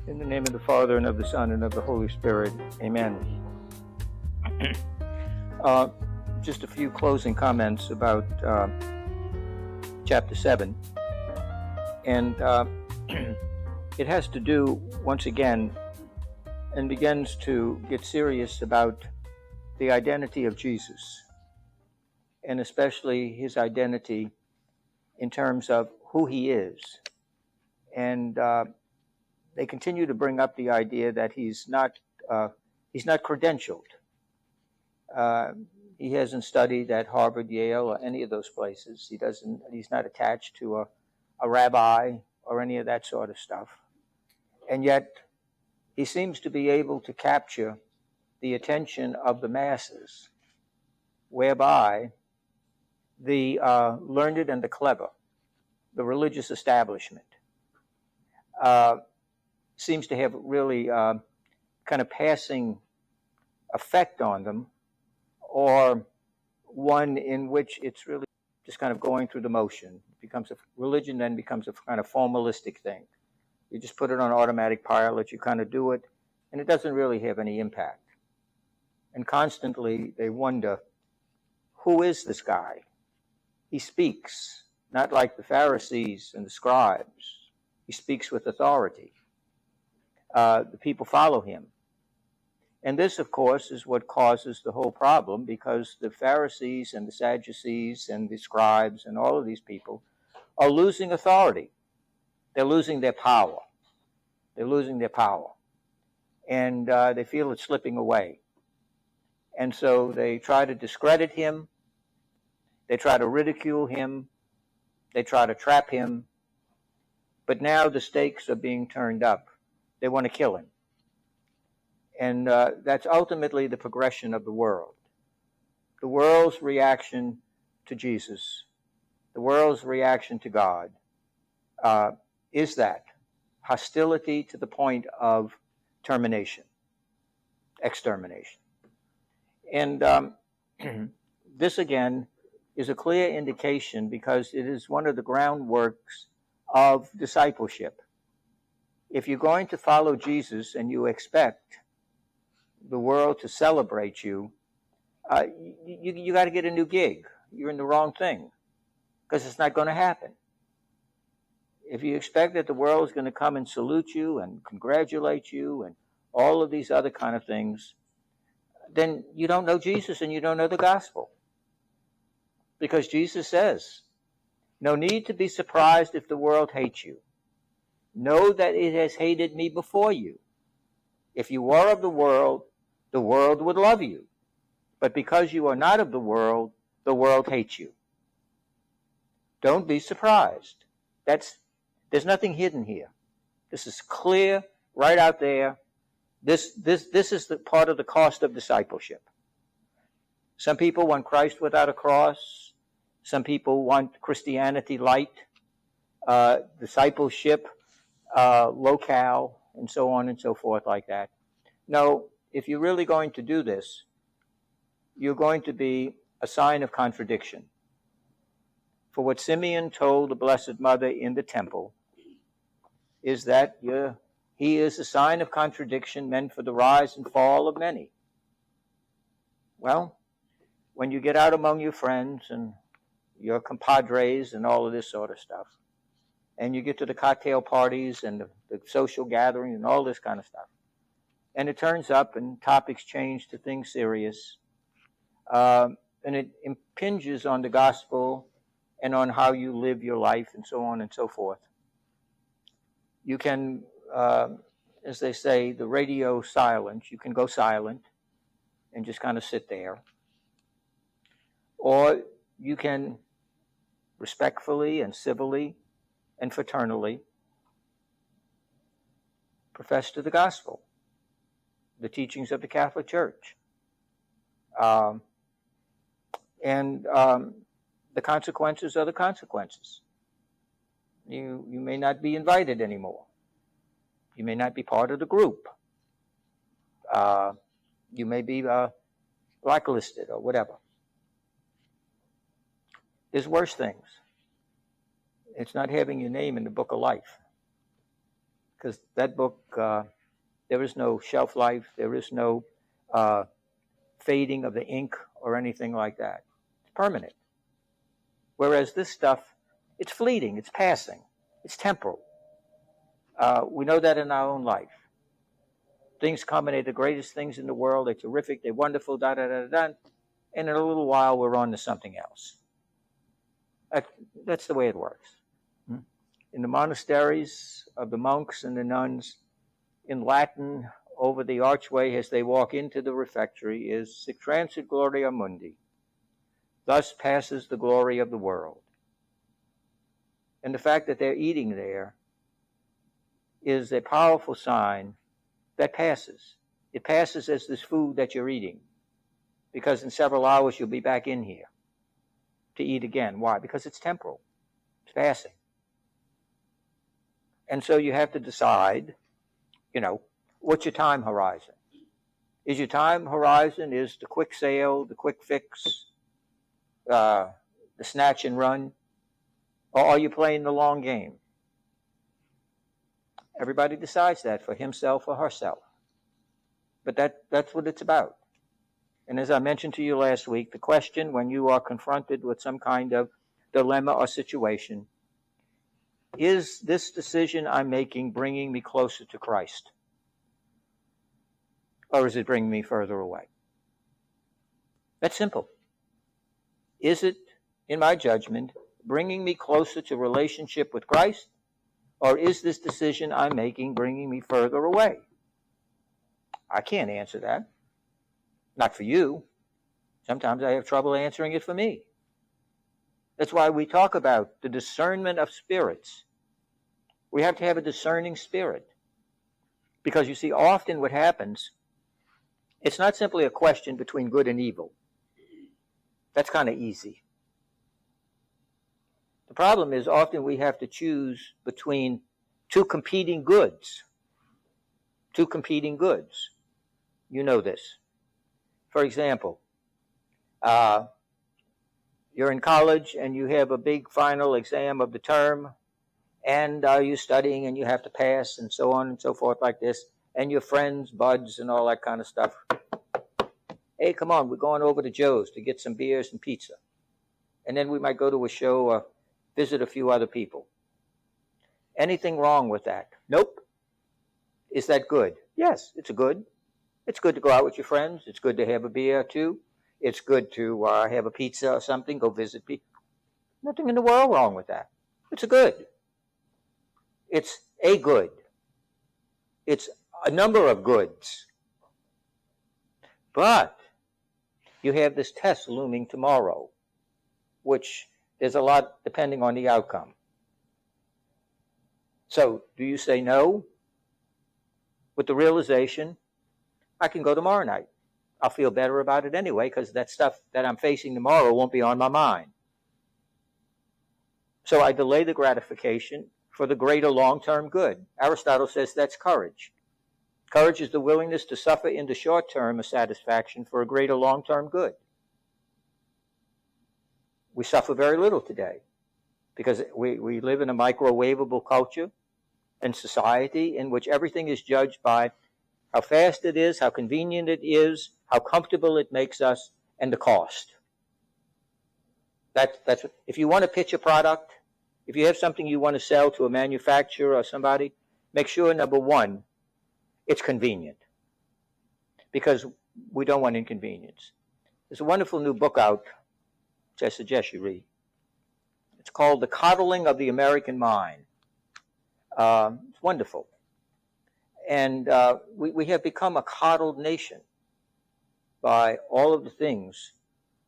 In the name of the Father, and of the Son, and of the Holy Spirit. Amen. Just a few closing comments about chapter 7. And it has to do, once again, and begins to get serious about the identity of Jesus, and especially his identity in terms of who he is. And they continue to bring up the idea that he's not credentialed. He hasn't studied at Harvard, Yale, or any of those places. He's not attached to a rabbi or any of that sort of stuff. And yet, he seems to be able to capture the attention of the masses, whereby the learned and the clever, the religious establishment, seems to have really kind of passing effect on them, or one in which it's really just kind of going through the motion. It becomes religion then becomes a kind of formalistic thing. You just put it on automatic pilot, you kind of do it, and it doesn't really have any impact. And constantly they wonder, who is this guy? He speaks, not like the Pharisees and the scribes. He speaks with authority. The people follow him. And this, of course, is what causes the whole problem, because the Pharisees and the Sadducees and the scribes and all of these people are losing authority. They're losing their power. They're losing their power. And they feel it's slipping away. And so they try to discredit him. They try to ridicule him. They try to trap him. But now the stakes are being turned up. They want to kill him. And that's ultimately the progression of the world. The world's reaction to Jesus, the world's reaction to God, is that hostility to the point of termination, extermination. And this, again, is a clear indication, because it is one of the groundworks of discipleship. If you're going to follow Jesus and you expect the world to celebrate you, you got to get a new gig. You're in the wrong thing, because it's not going to happen. If you expect that the world is going to come and salute you and congratulate you and all of these other kind of things, then you don't know Jesus and you don't know the gospel. Because Jesus says, no need to be surprised if the world hates you. Know that it has hated me before you. If you were of the world would love you. But because you are not of the world hates you. Don't be surprised. There's nothing hidden here. This is clear, right out there. This is the part of the cost of discipleship. Some people want Christ without a cross. Some people want Christianity light, discipleship, locale, and so on and so forth like that. No, if you're really going to do this, you're going to be a sign of contradiction. For what Simeon told the Blessed Mother in the temple is that he is a sign of contradiction meant for the rise and fall of many. Well, when you get out among your friends and your compadres and all of this sort of stuff, and you get to the cocktail parties and the social gatherings and all this kind of stuff, and it turns up and topics change to things serious, and it impinges on the gospel and on how you live your life and so on and so forth. You can, as they say, the radio silence, you can go silent and just kind of sit there. Or you can respectfully and civilly and fraternally profess to the gospel, the teachings of the Catholic Church. And the consequences are the consequences. You may not be invited anymore. You may not be part of the group. You may be blacklisted or whatever. There's worse things. It's not having your name in the book of life. because that book, there is no shelf life, there is no fading of the ink or anything like that. It's permanent. Whereas this stuff, it's fleeting, it's passing, it's temporal. We know that in our own life. Things come and they're the greatest things in the world, they're terrific, they're wonderful, and in a little while we're on to something else. That's the way it works. In the monasteries of the monks and the nuns, in Latin, over the archway as they walk into the refectory is Sic transit gloria mundi. Thus passes the glory of the world. And the fact that they're eating there is a powerful sign that passes. It passes as this food that you're eating, because in several hours you'll be back in here to eat again. Why? Because it's temporal. It's passing. And so you have to decide, what's your time horizon? Is your time horizon is the quick sale, the quick fix, the snatch and run, or are you playing the long game? Everybody decides that for himself or herself. But that's what it's about. And as I mentioned to you last week, the question when you are confronted with some kind of dilemma or situation, is this decision I'm making bringing me closer to Christ? Or is it bringing me further away? That's simple. Is it, in my judgment, bringing me closer to relationship with Christ? Or is this decision I'm making bringing me further away? I can't answer that. Not for you. Sometimes I have trouble answering it for me. That's why we talk about the discernment of spirits. We have to have a discerning spirit. Because you see, often what happens, it's not simply a question between good and evil. That's kind of easy. The problem is often we have to choose between two competing goods. Two competing goods. You know this. For example, you're in college and you have a big final exam of the term, and you're studying and you have to pass and so on and so forth like this, and your friends, buds, and all that kind of stuff. Hey, come on, we're going over to Joe's to get some beers and pizza. And then we might go to a show or visit a few other people. Anything wrong with that? Nope. Is that good? Yes, it's good. It's good to go out with your friends. It's good to have a beer, too. It's good to have a pizza or something, go visit people. Nothing in the world wrong with that. It's a good. It's a good. It's a number of goods. But you have this test looming tomorrow, which there's a lot depending on the outcome. So, do you say no? With the realization, I can go tomorrow night. I'll feel better about it anyway, because that stuff that I'm facing tomorrow won't be on my mind. So I delay the gratification for the greater long-term good. Aristotle says that's courage. Courage is the willingness to suffer in the short term a satisfaction for a greater long-term good. We suffer very little today because we live in a microwavable culture and society in which everything is judged by how fast it is, how convenient it is, how comfortable it makes us, and the cost. That's what, if you want to pitch a product, if you have something you want to sell to a manufacturer or somebody, make sure, number one, it's convenient, because we don't want inconvenience. There's a wonderful new book out, which I suggest you read. It's called The Coddling of the American Mind. It's wonderful. And we have become a coddled nation by all of the things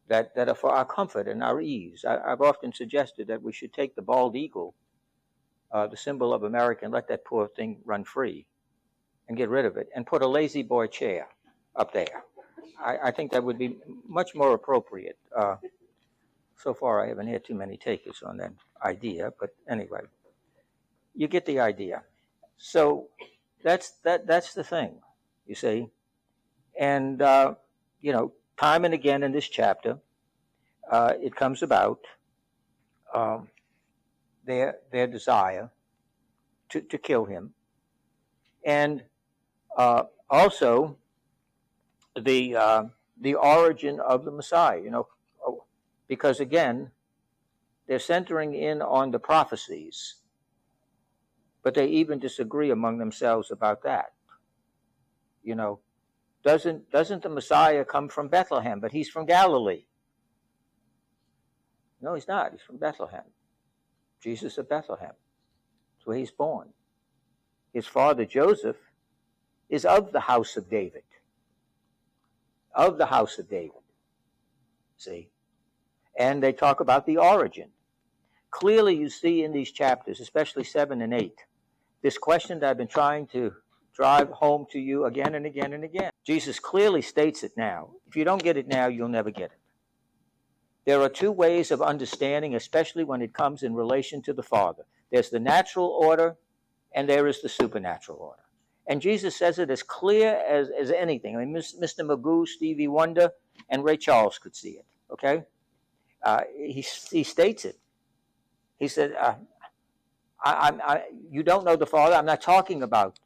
that are for our comfort and our ease. I've often suggested that we should take the bald eagle, the symbol of America, and let that poor thing run free and get rid of it, and put a lazy boy chair up there. I think that would be much more appropriate. So far, I haven't had too many takers on that idea, but anyway, you get the idea. So that's the thing, you see. And, time and again in this chapter, it comes about their desire to kill him, and also the origin of the Messiah. Because again, they're centering in on the prophecies, but they even disagree among themselves about that. Doesn't the Messiah come from Bethlehem? But he's from Galilee. No, he's not. He's from Bethlehem. Jesus of Bethlehem. That's where he's born. His father, Joseph, is of the house of David. Of the house of David. See? And they talk about the origin. Clearly you see in these chapters, especially 7 and 8, this question that I've been trying to drive home to you again and again and again. Jesus clearly states it now. If you don't get it now, you'll never get it. There are two ways of understanding, especially when it comes in relation to the Father. There's the natural order, and there is the supernatural order. And Jesus says it as clear as anything. I mean, Mr. Magoo, Stevie Wonder, and Ray Charles could see it, okay? He states it. He said, you don't know the Father. I'm not talking about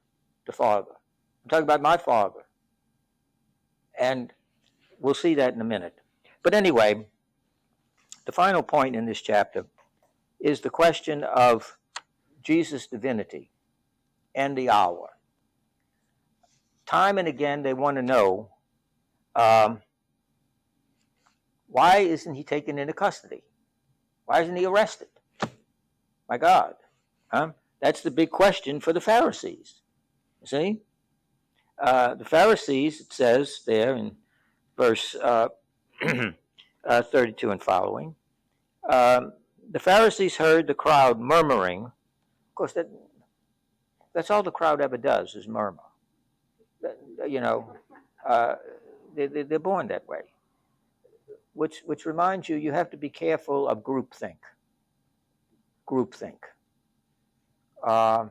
the Father. I'm talking about my Father. And we'll see that in a minute. But anyway, the final point in this chapter is the question of Jesus' divinity and the hour. Time and again, they want to know, why isn't he taken into custody? Why isn't he arrested? My God. That's the big question for the Pharisees. You see? The Pharisees, it says there in verse 32 and following, the Pharisees heard the crowd murmuring. Of course, that's all the crowd ever does is murmur. They're born that way. Which reminds you have to be careful of groupthink. Groupthink. I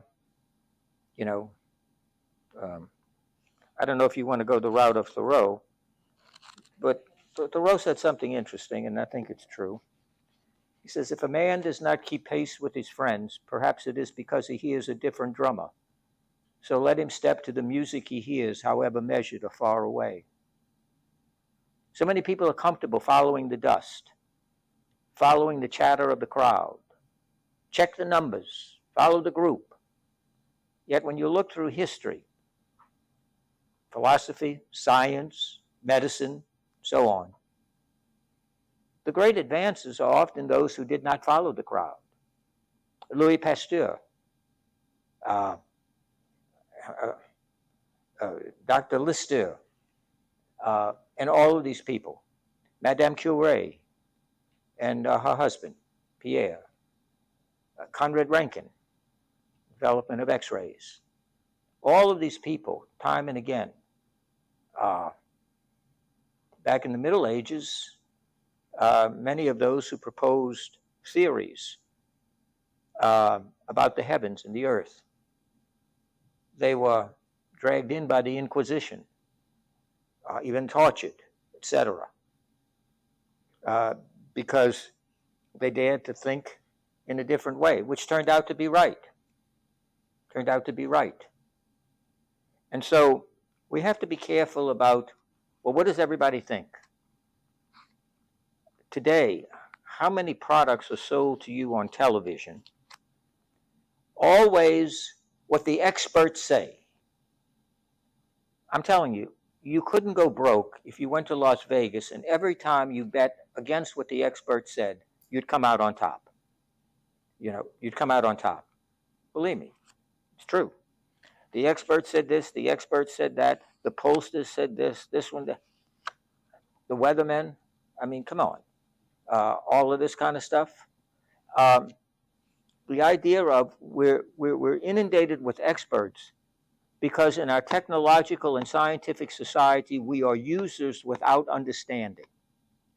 don't know if you want to go the route of Thoreau, but Thoreau said something interesting, and I think it's true. He says, if a man does not keep pace with his friends, perhaps it is because he hears a different drummer. So let him step to the music he hears, however measured or far away. So many people are comfortable following the dust, following the chatter of the crowd. Check the numbers, follow the group. Yet when you look through history, philosophy, science, medicine, so on, the great advances are often those who did not follow the crowd. Louis Pasteur, Dr. Lister, and all of these people, Madame Curie and her husband, Pierre, Conrad Rankin, development of X-rays. All of these people, time and again, back in the Middle Ages, many of those who proposed theories about the heavens and the earth, they were dragged in by the Inquisition, even tortured, etc., because they dared to think in a different way, which turned out to be right. And so we have to be careful about, well, what does everybody think? Today, how many products are sold to you on television? Always what the experts say. I'm telling you, you couldn't go broke if you went to Las Vegas and every time you bet against what the experts said, you'd come out on top. You'd come out on top. Believe me, it's true. The expert said this, the expert said that, the pollsters said this one, that. The weathermen, I mean, come on. All of this kind of stuff. The idea of we're inundated with experts because in our technological and scientific society, we are users without understanding.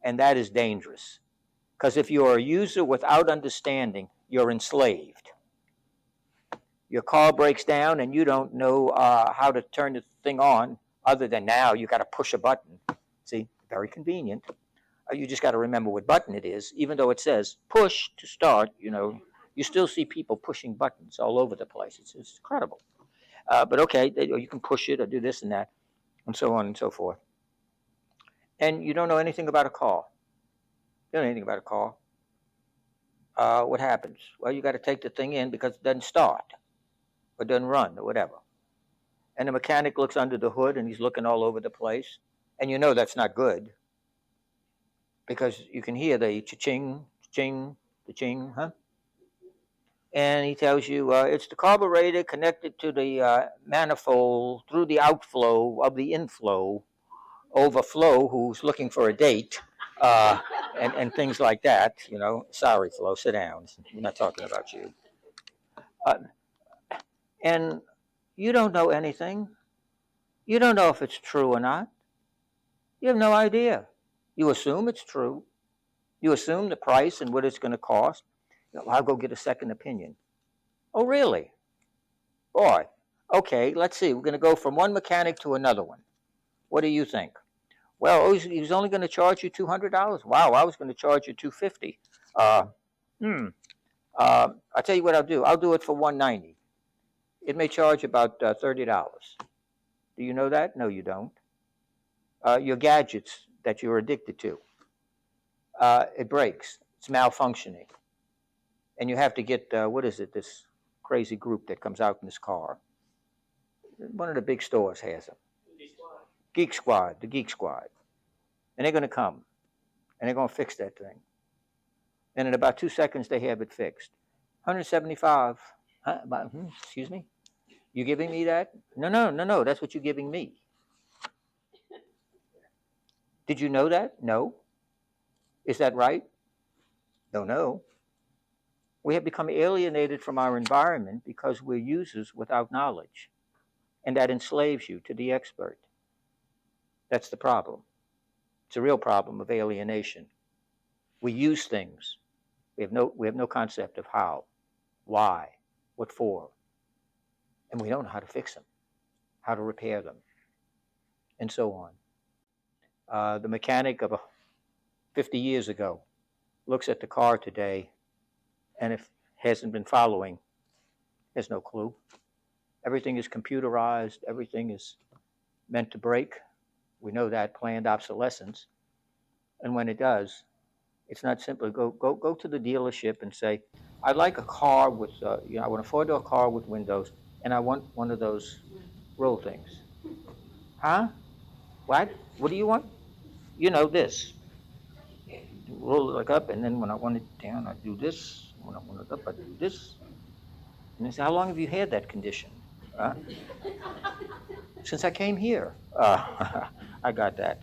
And that is dangerous. Because if you are a user without understanding, you're enslaved. Your car breaks down and you don't know how to turn the thing on, other than now you got to push a button. See, very convenient. You just got to remember what button it is. Even though it says push to start, you still see people pushing buttons all over the place. It's incredible. But okay, or you can push it or do this and that, and so on and so forth. And you don't know anything about a car. You don't know anything about a car. What happens? Well, you got to take the thing in because it doesn't start or doesn't run or whatever. And the mechanic looks under the hood and he's looking all over the place. And you know that's not good because you can hear the cha-ching, cha-ching, the ching, huh? And he tells you it's the carburetor connected to the manifold through the outflow of the inflow, overflow, who's looking for a date, and things like that. You know, sorry, Flo, sit down. We're not talking about you. And you don't know anything. You don't know if it's true or not. You have no idea. You assume it's true. You assume the price and what it's going to cost. You know, I'll go get a second opinion. Oh, really? Boy. Okay, let's see. We're going to go from one mechanic to another one. What do you think? Well, he was only going to charge you $200. Wow, I was going to charge you $250. I'll tell you what I'll do. I'll do it for $190. It may charge about $30. Do you know that? No, you don't. Your gadgets that you're addicted to, it breaks. It's malfunctioning. And you have to get, what is it, this crazy group that comes out in this car. One of the big stores has them. Geek Squad, the Geek Squad. And they're going to come. And they're going to fix that thing. And in about 2 seconds, they have it fixed. 175. Huh? Excuse me? You giving me that? No. That's what you're giving me. Did you know that? No. Is that right? No. We have become alienated from our environment because we're users without knowledge. And that enslaves you to the expert. That's the problem. It's a real problem of alienation. We use things. We have no concept of how, why, what for. And we don't know how to fix them, how to repair them, and so on. The mechanic of 50 years ago looks at the car today, and if hasn't been following, has no clue. Everything is computerized. Everything is meant to break. We know that, planned obsolescence. And when it does, it's not simply go to the dealership and say, I'd like a car with, I want a 4-door car with windows, and I want one of those roll things. Huh? What? What do you want? You know this. Roll it like up, and then when I want it down, I do this. When I want it up, I do this. And they say, how long have you had that condition? Since I came here. I got that.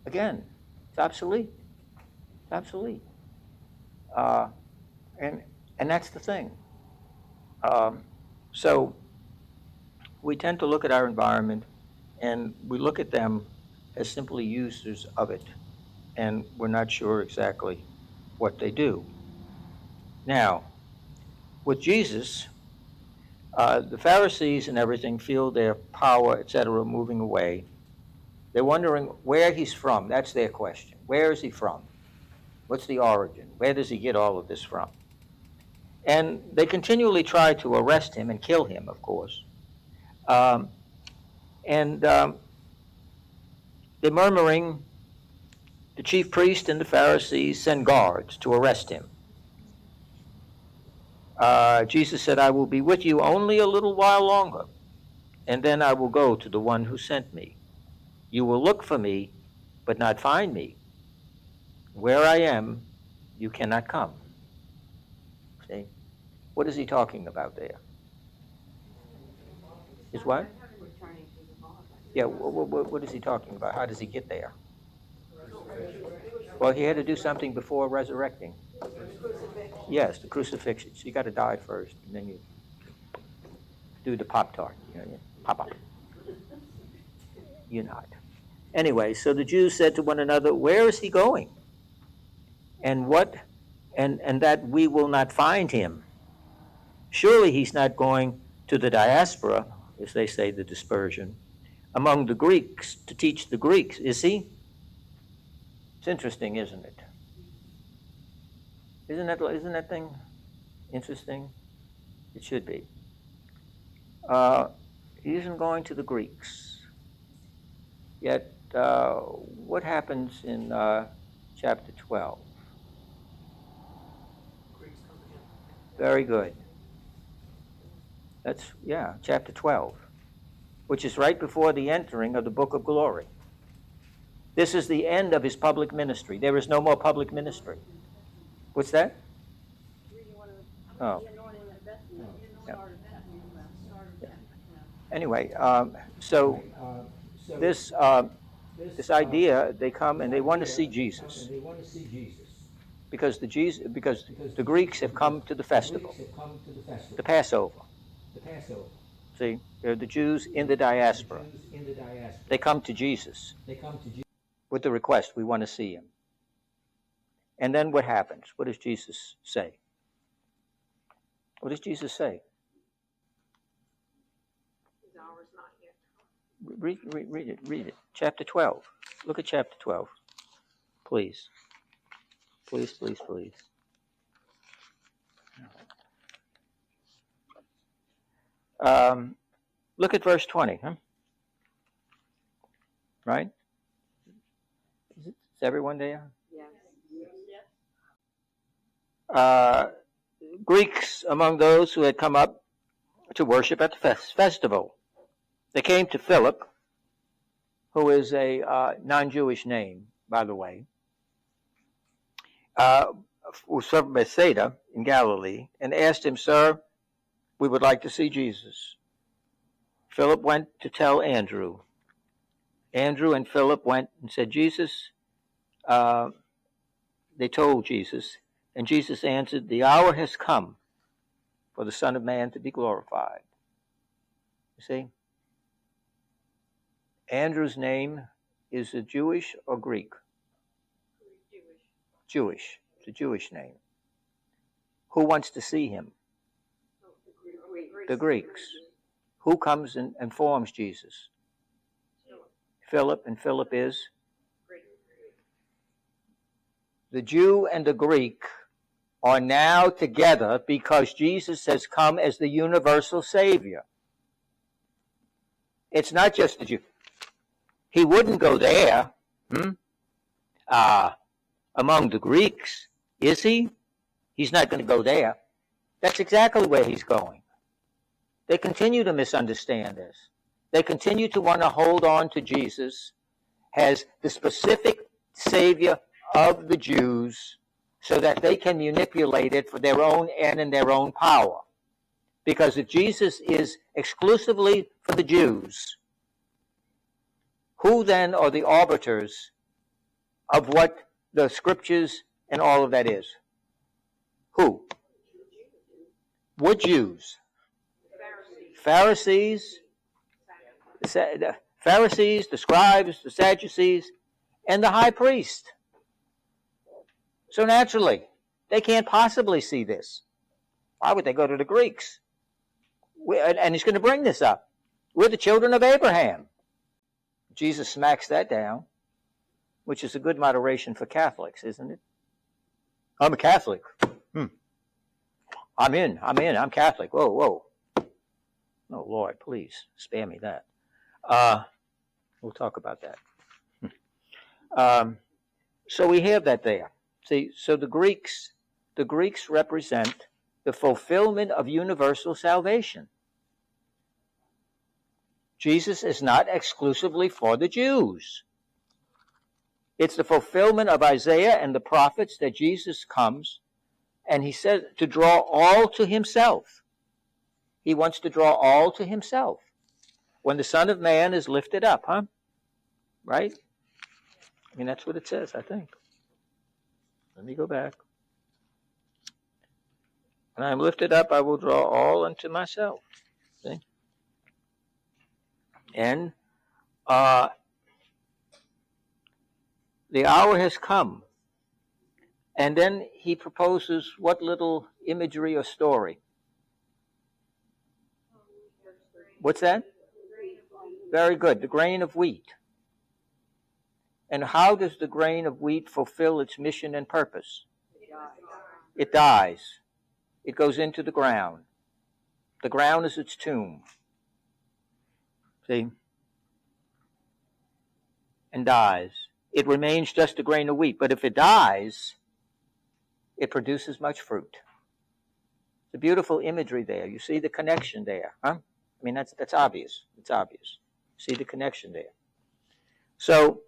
Again, it's obsolete. It's obsolete. And that's the thing. So we tend to look at our environment and we look at them as simply users of it. And we're not sure exactly what they do. Now, with Jesus, the Pharisees and everything feel their power, etc., moving away. They're wondering where he's from. That's their question. Where is he from? What's the origin? Where does he get all of this from? And they continually try to arrest him and kill him, of course. They're murmuring, the chief priest and the Pharisees send guards to arrest him. Jesus said, I will be with you only a little while longer, and then I will go to the one who sent me. You will look for me, but not find me. Where I am, you cannot come. See? What is he talking about there? Is what? Yeah, what is he talking about? How does he get there? Well, he had to do something before resurrecting. Yes, the crucifixion. So you got to die first, and then you do the Pop-Tart. You pop. You're not. Anyway, so the Jews said to one another, where is he going? And that we will not find him. Surely he's not going to the diaspora, as they say, the dispersion, among the Greeks to teach the Greeks, is he? It's interesting, isn't it? Isn't that thing interesting? It should be. He isn't going to the Greeks. Yet, what happens in chapter 12? Very good. That's, chapter 12, which is right before the entering of the book of glory. This is the end of his public ministry. There is no more public ministry. What's that? Oh. Yeah. Anyway, so this idea, they come and they want to see Jesus. Because the Greeks have come to the festival, the Passover. See, they're the Jews in the diaspora. They come to Jesus with the request, we want to see him. And then what happens? What does Jesus say? What does Jesus say? His hour is not yet. Read it. Chapter 12. Look at chapter 12. Please. Please. Look at verse 20, huh? Right? Is everyone there? Yes. Greeks among those who had come up to worship at the festival. They came to Philip, who is a non-Jewish name, by the way, who was from Bethsaida in Galilee, and asked him, "Sir, we would like to see Jesus." Philip went to tell Andrew. Andrew and Philip went and said, "Jesus," they told Jesus, and Jesus answered, "The hour has come for the Son of Man to be glorified." You see? Andrew's name is a Jewish or Greek? Jewish. It's a Jewish name. Who wants to see him? The Greeks. Who comes and informs Jesus? Philip, and Philip is? The Jew and the Greek are now together because Jesus has come as the universal Savior. It's not just the Jew. He wouldn't go there among the Greeks, is he? He's not going to go there. That's exactly where he's going. They continue to misunderstand this. They continue to want to hold on to Jesus as the specific Savior of the Jews so that they can manipulate it for their own end and their own power. Because if Jesus is exclusively for the Jews, who then are the arbiters of what the scriptures and all of that is? Who? What Jews? Pharisees, the scribes, the Sadducees, and the high priest. So naturally, they can't possibly see this. Why would they go to the Greeks? And he's going to bring this up. We're the children of Abraham. Jesus smacks that down, which is a good moderation for Catholics, isn't it? I'm a Catholic. I'm in. I'm Catholic. Whoa. Oh, Lord, please, spare me that. We'll talk about that. So we have that there. See, so the Greeks represent the fulfillment of universal salvation. Jesus is not exclusively for the Jews. It's the fulfillment of Isaiah and the prophets that Jesus comes, and he says to draw all to himself. He wants to draw all to himself. When the Son of Man is lifted up, Right? I mean, that's what it says, I think. Let me go back. When I am lifted up, I will draw all unto myself. See? And the hour has come. And then he proposes what little imagery or story? What's that? Very good. The grain of wheat. And how does the grain of wheat fulfill its mission and purpose? It dies. It goes into the ground. The ground is its tomb. See? And dies. It remains just a grain of wheat. But if it dies, it produces much fruit. It's a beautiful imagery there. You see the connection there, huh? I mean, that's obvious. It's obvious. See the connection there. So,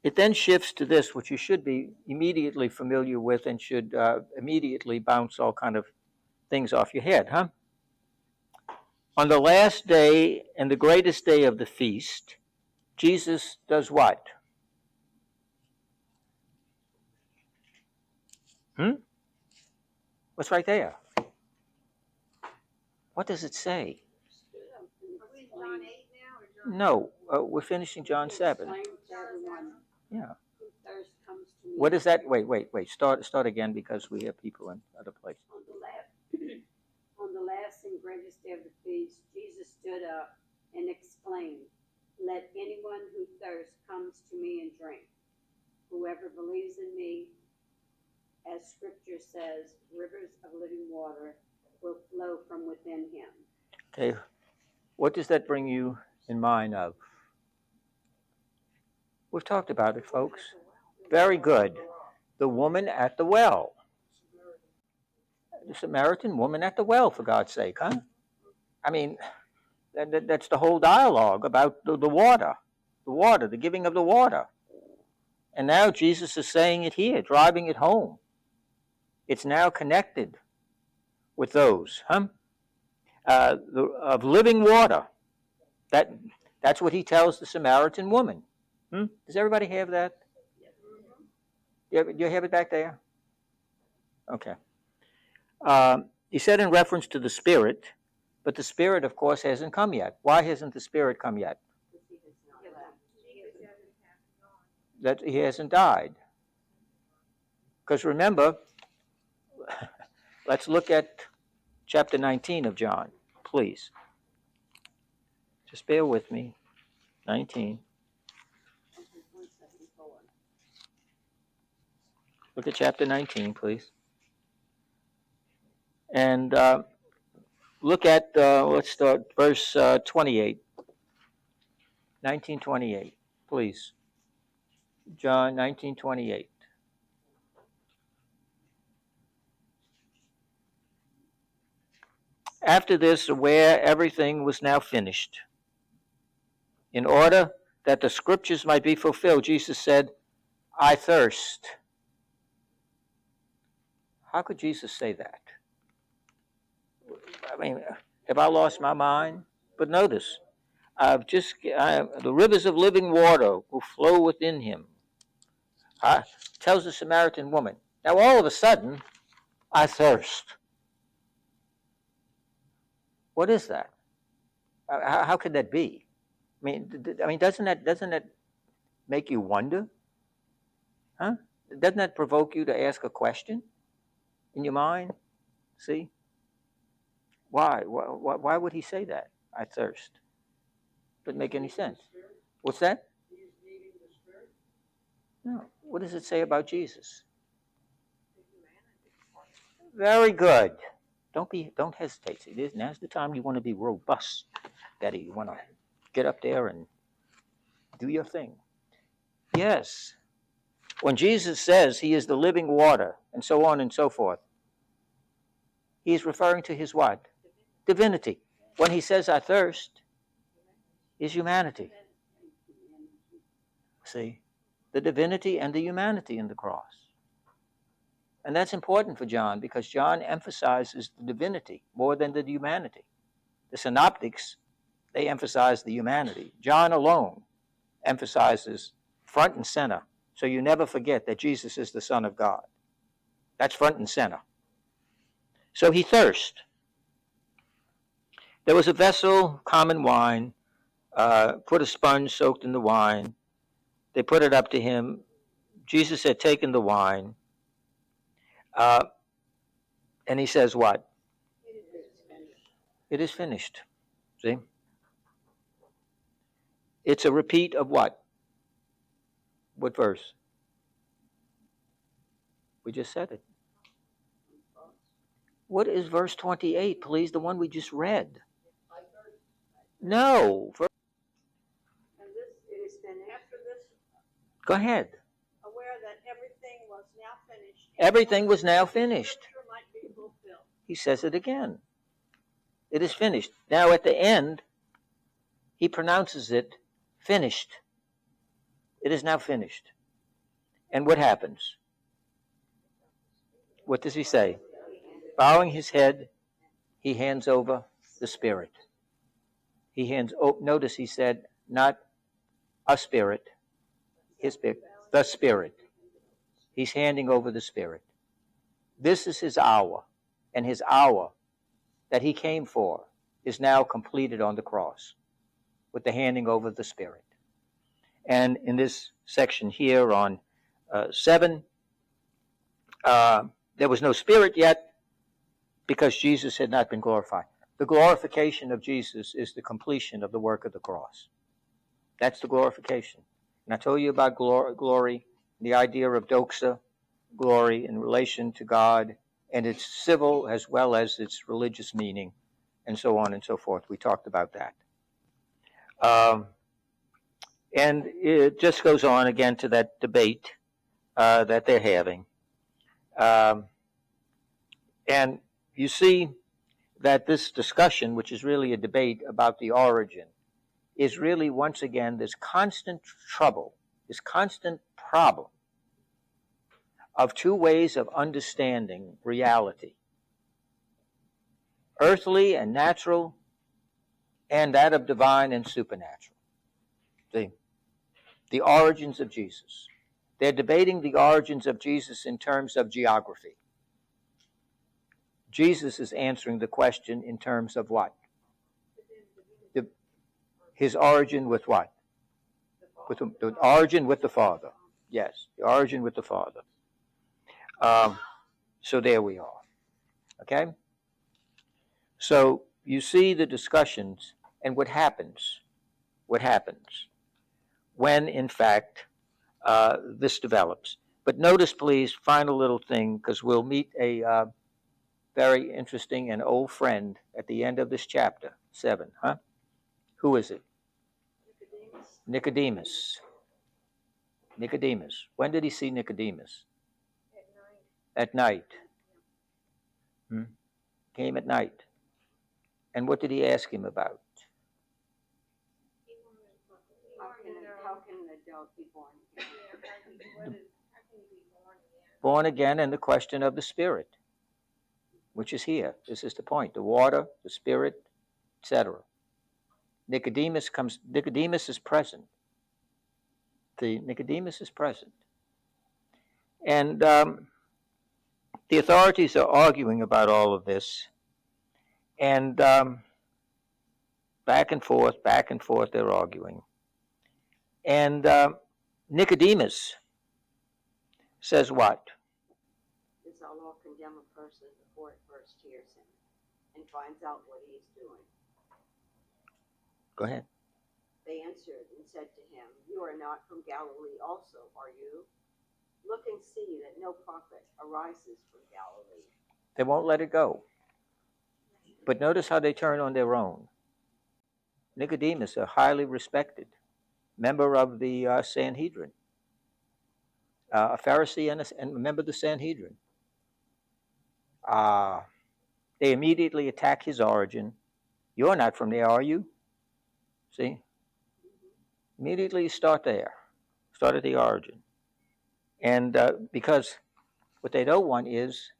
it then shifts to this, which you should be immediately familiar with and should immediately bounce all kind of things off your head, huh? On the last day and the greatest day of the feast, Jesus does what? What's right there? What does it say? No, we're finishing John 7. Yeah. What is that? Wait. Start again because we have people in other places. On the last and greatest day of the feast, Jesus stood up and exclaimed, "Let anyone who thirsts come to me and drink. Whoever believes in me, as Scripture says, rivers of living water will flow from within him." Okay. What does that bring you in mind of? We've talked about it, folks. Very good. The woman at the well. The Samaritan woman at the well, for God's sake, huh? I mean, that's the whole dialogue about the water, the giving of the water. And now Jesus is saying it here, driving it home. It's now connected with those, huh? Of living water. That's what he tells the Samaritan woman. Does everybody have that? Do you have it back there? Okay. He said in reference to the Spirit, but the Spirit, of course, hasn't come yet. Why hasn't the Spirit come yet? That he hasn't died. Because remember, let's look at chapter 19 of John, please. Just bear with me. 19. Look at chapter 19, please. And look at, let's start verse 28. 19:28, please. John 19:28. After this, where everything was now finished, in order that the scriptures might be fulfilled, Jesus said, "I thirst." How could Jesus say that? I mean, have I lost my mind? But notice, the rivers of living water will flow within him. Tells the Samaritan woman. Now all of a sudden, I thirst. What is that? How could that be? I mean, doesn't that make you wonder? Huh? Doesn't that provoke you to ask a question in your mind? See? Why? Why would he say that? I thirst. Doesn't make any sense. What's that? No. What does it say about Jesus? Very good. Don't hesitate. See, now's the time you want to be robust, Betty. You want to get up there and do your thing. Yes. When Jesus says he is the living water, and so on and so forth, he is referring to his what? Divinity. When he says I thirst, is humanity. See? The divinity and the humanity in the cross. And that's important for John because John emphasizes the divinity more than the humanity. The synoptics, they emphasize the humanity. John alone emphasizes front and center. So you never forget that Jesus is the Son of God. That's front and center. So he thirsted. There was a vessel, common wine, put a sponge soaked in the wine. They put it up to him. Jesus had taken the wine. And he says what? It is finished. See? It's a repeat of what? What verse? We just said it. What is verse 28, please? The one we just read. No. And this, it is finished. After this, Go ahead. aware that everything was now finished. Everything was now finished. Scripture might be fulfilled. He says it again. It is finished. Now at the end, he pronounces it finished. It is now finished. And what happens? What does he say? Bowing his head, he hands over the Spirit. He hands, notice he said, not a spirit, his spirit, the Spirit. He's handing over the Spirit. This is his hour, and his hour that he came for is now completed on the cross with the handing over of the Spirit. And in this section here on 7, there was no Spirit yet because Jesus had not been glorified. The glorification of Jesus is the completion of the work of the cross. That's the glorification. And I told you about glory, the idea of doxa, glory in relation to God, and its civil as well as its religious meaning, and so on and so forth. We talked about that. And it just goes on again to that debate that they're having. And you see that this discussion, which is really a debate about the origin, is really, once again, this constant trouble, this constant problem of two ways of understanding reality. Earthly and natural, and that of divine and supernatural. See? The origins of Jesus. They're debating the origins of Jesus in terms of geography. Jesus is answering the question in terms of what? His origin with what? With the origin with the Father. Yes, the origin with the Father. So there we are. Okay? So you see the discussions and what happens. What happens when, in fact, this develops. But notice, please, final little thing, because we'll meet a very interesting and old friend at the end of this chapter, 7. Huh? Who is it? Nicodemus. Nicodemus. When did he see Nicodemus? At night. Came at night. And what did he ask him about? How can an adult be born again? Born again, and the question of the Spirit, which is here. This is the point. The water, the Spirit, etc. Nicodemus is present. Nicodemus is present. And the authorities are arguing about all of this. And back and forth, they're arguing. And Nicodemus says what? This our law condemn a person before it first hears him and finds out what he is doing. Go ahead. They answered and said to him, You are not from Galilee also, are you? Look and see that no prophet arises from Galilee. They won't let it go. But notice how they turn on their own. Nicodemus, a highly respected member of the Sanhedrin, a Pharisee and a member of the Sanhedrin. They immediately attack his origin. You're not from there, are you? See? Immediately start there. Start at the origin. And because what they don't want is,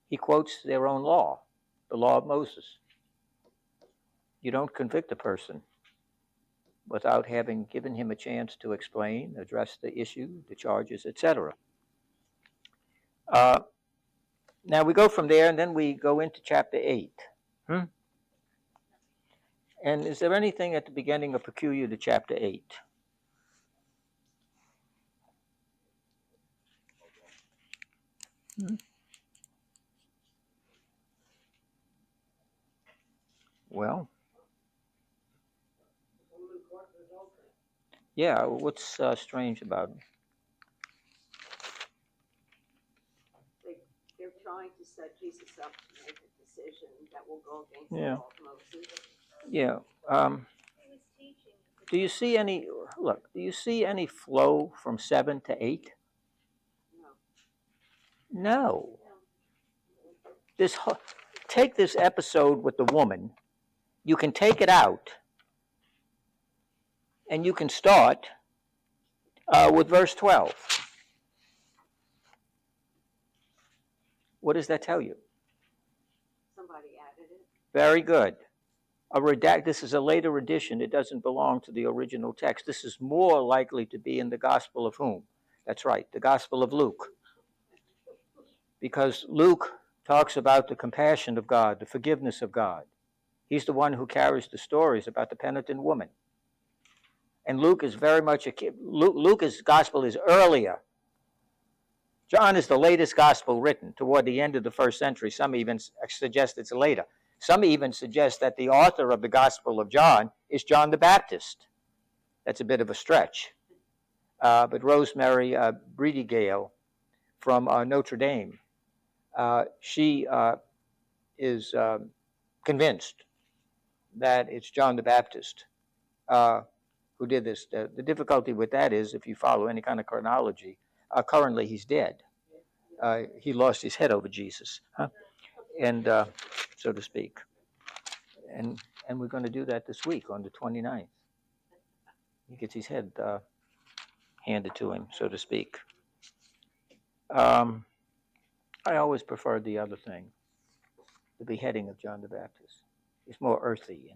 he quotes their own law, the law of Moses. You don't convict a person without having given him a chance to explain, address the issue, the charges, etc. Now we go from there, and then we go into chapter 8. And is there anything at the beginning of peculiar to chapter 8? Well, yeah, what's strange about it? They're trying to set Jesus up to make a will go against Yeah. the law of Moses. Yeah. He was teaching. Do you see any, look, do you see any flow from 7 to 8? No. No. Take this episode with the woman. You can take it out, and you can start with verse 12. What does that tell you? Somebody added it. Very good. This is a later edition. It doesn't belong to the original text. This is more likely to be in the Gospel of whom? That's right, the Gospel of Luke. Because Luke talks about the compassion of God, the forgiveness of God. He's the one who carries the stories about the penitent woman. And Luke is very much Luke's gospel is earlier. John is the latest gospel written toward the end of the first century. Some even suggest it's later. Some even suggest that the author of the Gospel of John is John the Baptist. That's a bit of a stretch. But Rosemary Breedigale from Notre Dame, she is convinced that it's John the Baptist who did this. The difficulty with that is, if you follow any kind of chronology, currently he's dead. He lost his head over Jesus, and so to speak. And we're going to do that this week on the 29th. He gets his head handed to him, so to speak. I always preferred the other thing, the beheading of John the Baptist. It's more earthy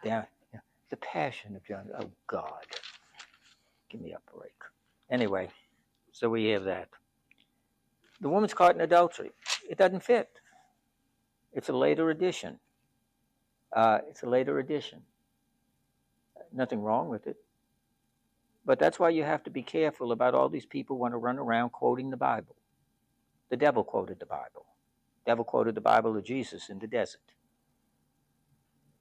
and the passion of John. Oh God, give me a break. Anyway, so we have that. The woman's caught in adultery. It doesn't fit. It's a later edition. Nothing wrong with it. But that's why you have to be careful about all these people who want to run around quoting the Bible. The devil quoted the Bible. The devil quoted the Bible of Jesus in the desert.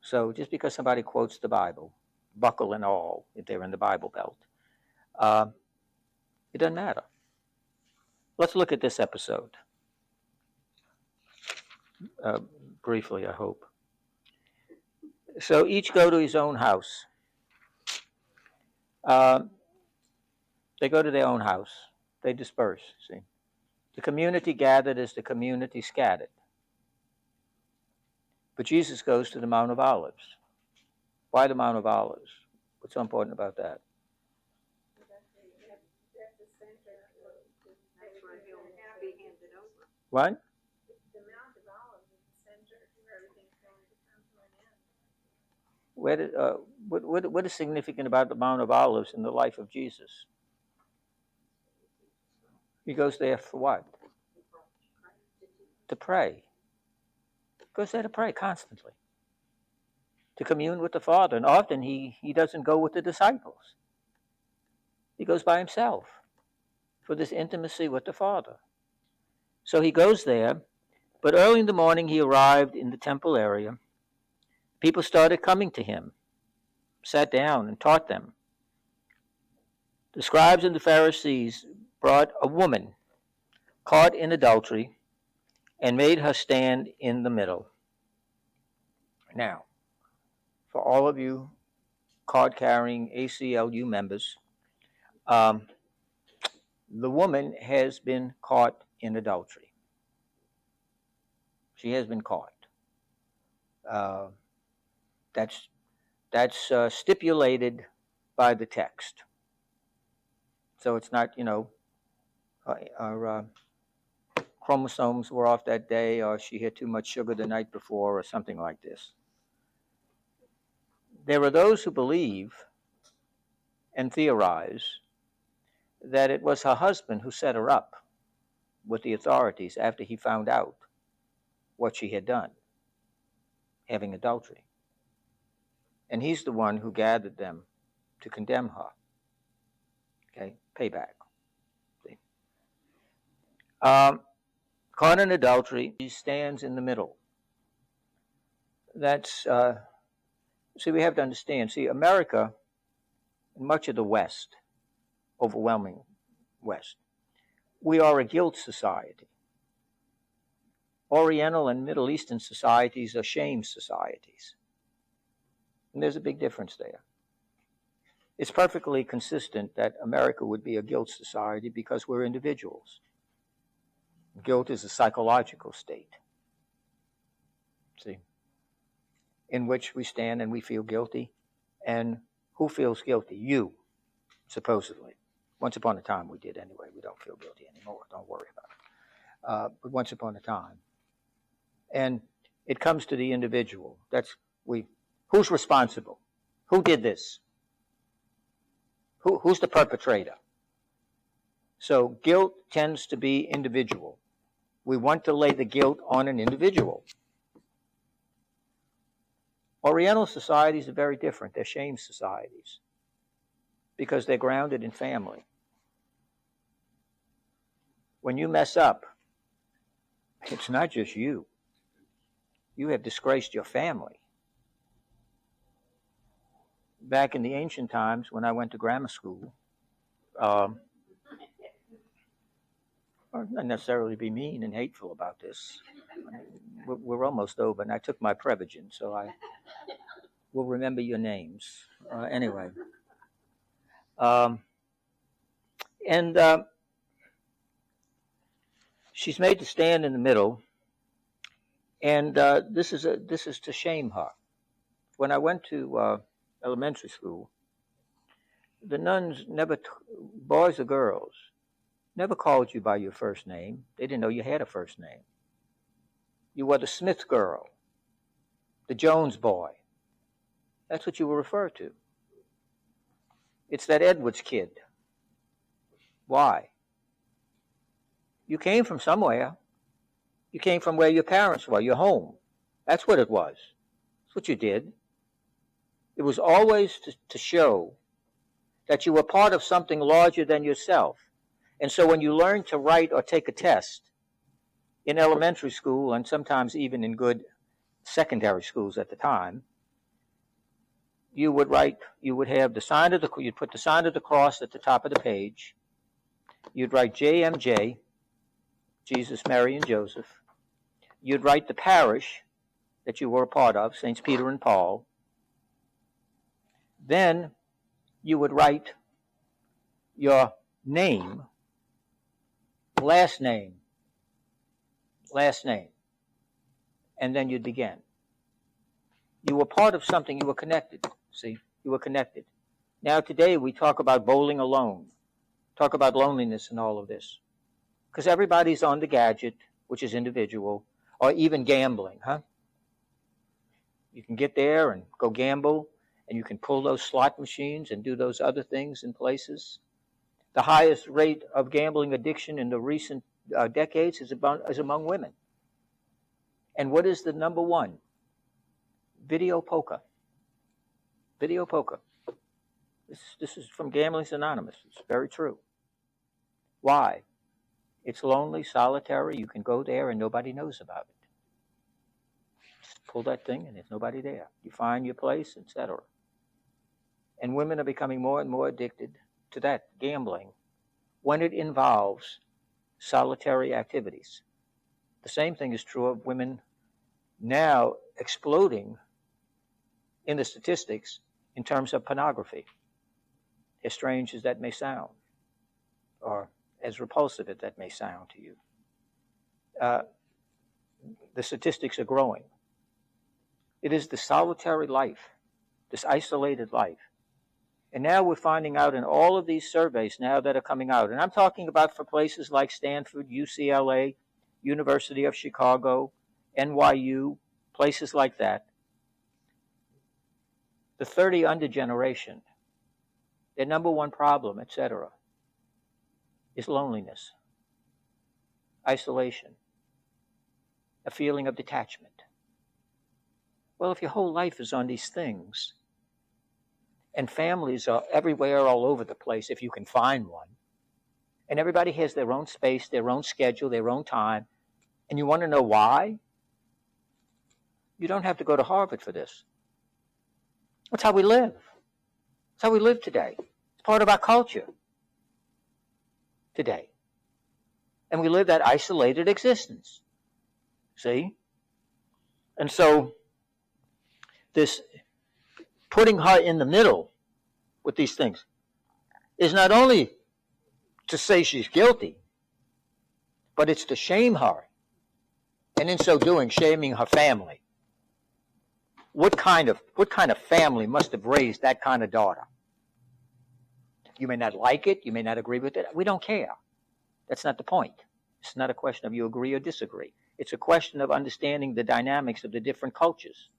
So just because somebody quotes the Bible, buckle and all, if they're in the Bible Belt, it doesn't matter. Let's look at this episode. Briefly, I hope. So each go to his own house. They go to their own house. They disperse, see. The community gathered as the community scattered. But Jesus goes to the Mount of Olives. Why the Mount of Olives? What's so important about that? That's the center. That's where he'll be handed over. What? The Mount of Olives is the center where everything's going to come to an end. What is significant about the Mount of Olives in the life of Jesus? He goes there for what? To pray. He goes there to pray constantly. To commune with the Father. And often he doesn't go with the disciples. He goes by himself for this intimacy with the Father. So he goes there, but early in the morning he arrived in the temple area. People started coming to him, sat down and taught them. The scribes and the Pharisees brought a woman caught in adultery and made her stand in the middle. Now, for all of you card-carrying ACLU members, the woman has been caught in adultery. She has been caught. That's stipulated by the text. So it's not, our chromosomes were off that day, or she had too much sugar the night before, or something like this. There are those who believe and theorize that it was her husband who set her up with the authorities after he found out what she had done, having adultery. And he's the one who gathered them to condemn her. Okay, payback. See? Caught in adultery, he stands in the middle. That's, we have to understand. See, America, and much of the West, overwhelming West, we are a guilt society. Oriental and Middle Eastern societies are shame societies. And there's a big difference there. It's perfectly consistent that America would be a guilt society because we're individuals. Guilt is a psychological state, see, in which we stand and we feel guilty. And who feels guilty? You, supposedly. Once upon a time we did anyway. We don't feel guilty anymore. Don't worry about it. But once upon a time. And it comes to the individual. Who's responsible? Who did this? Who's the perpetrator? So guilt tends to be individual. We want to lay the guilt on an individual. Oriental societies are very different. They're shame societies because they're grounded in family. When you mess up, it's not just you. You have disgraced your family. Back in the ancient times when I went to grammar school, or not necessarily be mean and hateful about this. We're almost over, and I took my Prevagen, so I will remember your names. Anyway. She's made to stand in the middle, and this is to shame her. When I went to elementary school, the nuns never, boys or girls, never called you by your first name. They didn't know you had a first name. You were the Smith girl, the Jones boy. That's what you were referred to. It's that Edwards kid. Why? You came from somewhere. You came from where your parents were, your home. That's what it was. That's what you did. It was always to show that you were part of something larger than yourself. And so when you learned to write or take a test in elementary school, and sometimes even in good secondary schools at the time, you would have the sign of you'd put the sign of the cross at the top of the page. You'd write JMJ, Jesus, Mary, and Joseph. You'd write the parish that you were a part of, Saints Peter and Paul. Then you would write your name, last name, and then you'd begin. You were part of something. You were connected. See, you were connected. Now today we talk about bowling alone, talk about loneliness and all of this, because everybody's on the gadget, which is individual, or even gambling, huh? You can get there and go gamble, and you can pull those slot machines and do those other things in places. The highest rate of gambling addiction in the recent decades is among women. And what is the number one? Video poker. Video poker. This is from Gambling's Anonymous. It's very true. Why? It's lonely, solitary. You can go there and nobody knows about it. Just pull that thing and there's nobody there. You find your place, etc. And women are becoming more and more addicted to that, gambling, when it involves solitary activities. The same thing is true of women now exploding in the statistics in terms of pornography, as strange as that may sound, or as repulsive as that may sound to you. The statistics are growing. It is the solitary life, this isolated life. And now we're finding out in all of these surveys now that are coming out, and I'm talking about for places like Stanford, UCLA, University of Chicago, NYU, places like that. The 30 under generation, their number one problem, etc., is loneliness, isolation, a feeling of detachment. Well, if your whole life is on these things, and families are everywhere, all over the place, if you can find one, and everybody has their own space, their own schedule, their own time, and you want to know why? You don't have to go to Harvard for this. That's how we live. That's how we live today. It's part of our culture today. And we live that isolated existence. See? And so this putting her in the middle with these things is not only to say she's guilty, but it's to shame her. And in so doing, shaming her family. What kind of family must have raised that kind of daughter? You may not like it, you may not agree with it. We don't care. That's not the point. It's not a question of you agree or disagree. It's a question of understanding the dynamics of the different cultures.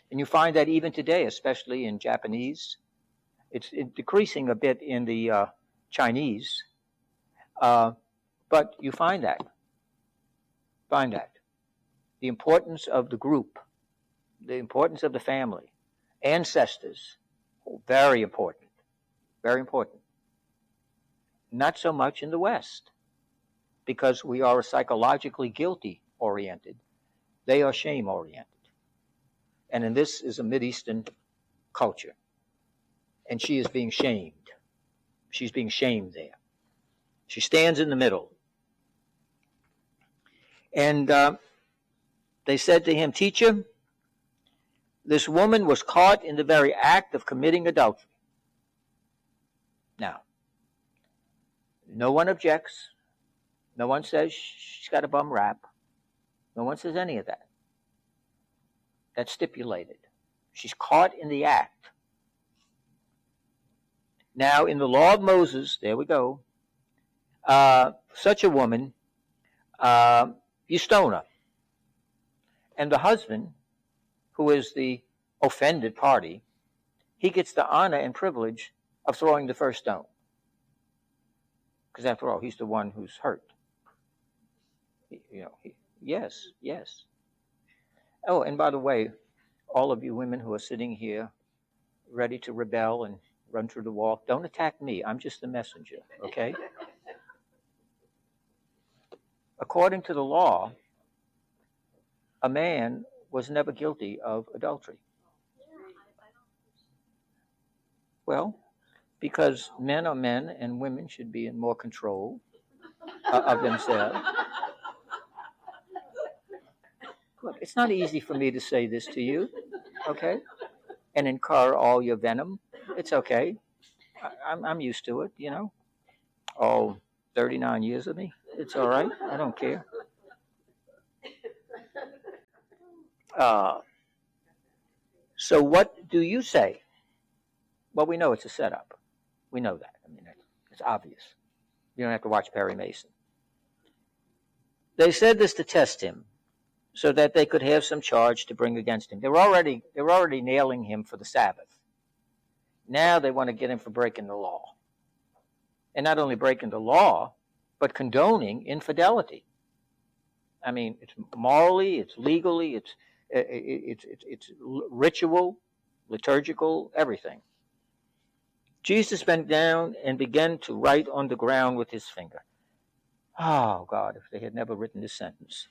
And you find that even today, especially in Japanese, it's decreasing a bit in the Chinese, but you find that. The importance of the group, the importance of the family, ancestors, very important. Very important. Not so much in the West, because we are psychologically guilty-oriented. They are shame-oriented. And in this is a Mideastern culture. And she is being shamed. She's being shamed there. She stands in the middle. And they said to him, "Teacher, this woman was caught in the very act of committing adultery." Now, no one objects. No one says she's got a bum rap. No one says any of that. That's stipulated. She's caught in the act. Now, in the law of Moses, there we go, such a woman, you stone her. And the husband, who is the offended party, he gets the honor and privilege of throwing the first stone. Because after all, he's the one who's hurt. Yes. Oh, and by the way, all of you women who are sitting here ready to rebel and run through the wall, don't attack me. I'm just the messenger, okay? According to the law, a man was never guilty of adultery. Well, because men are men and women should be in more control of themselves. Look, it's not easy for me to say this to you, okay? And incur all your venom. It's okay. I'm used to it, you know. All 39 years of me. It's all right. I don't care. So what do you say? Well, we know it's a setup. We know that. I mean, it's obvious. You don't have to watch Perry Mason. They said this to test him, so that they could have some charge to bring against him. They were already nailing him for the Sabbath. Now they want to get him for breaking the law. And not only breaking the law, but condoning infidelity. I mean, it's morally, it's legally, it's ritual, liturgical, everything. Jesus bent down and began to write on the ground with his finger. Oh, God, if they had never written this sentence.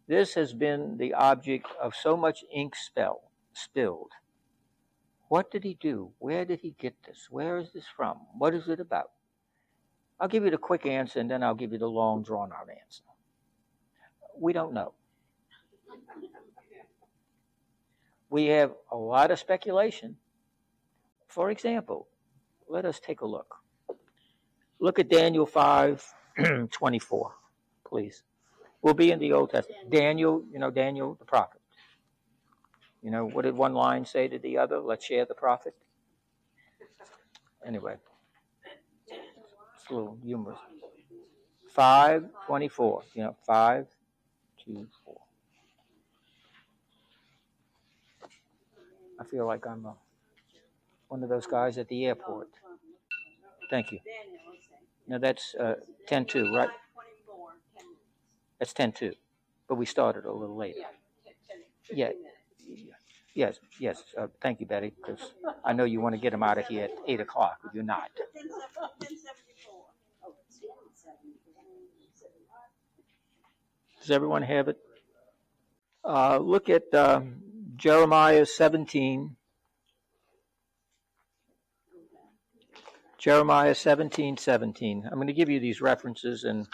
This has been the object of so much ink spilled. What did he do? Where did he get this? Where is this from? What is it about? I'll give you the quick answer, and then I'll give you the long, drawn-out answer. We don't know. We have a lot of speculation. For example, let us take a look. Look at Daniel 5:24, please. We'll be in the Old Testament. Daniel, Daniel the prophet. What did one line say to the other? Let's share the prophet. Anyway, it's a little humorous. 5:24, 5:24. I feel like I'm one of those guys at the airport. Thank you. Now that's 10:2, right? That's 10:2, but we started a little later. Yeah. Yes. Thank you, Betty, because I know you want to get them out of here at 8 o'clock. But you're not. Does everyone have it? Look at Jeremiah 17. Jeremiah 17:17. I'm going to give you these references, and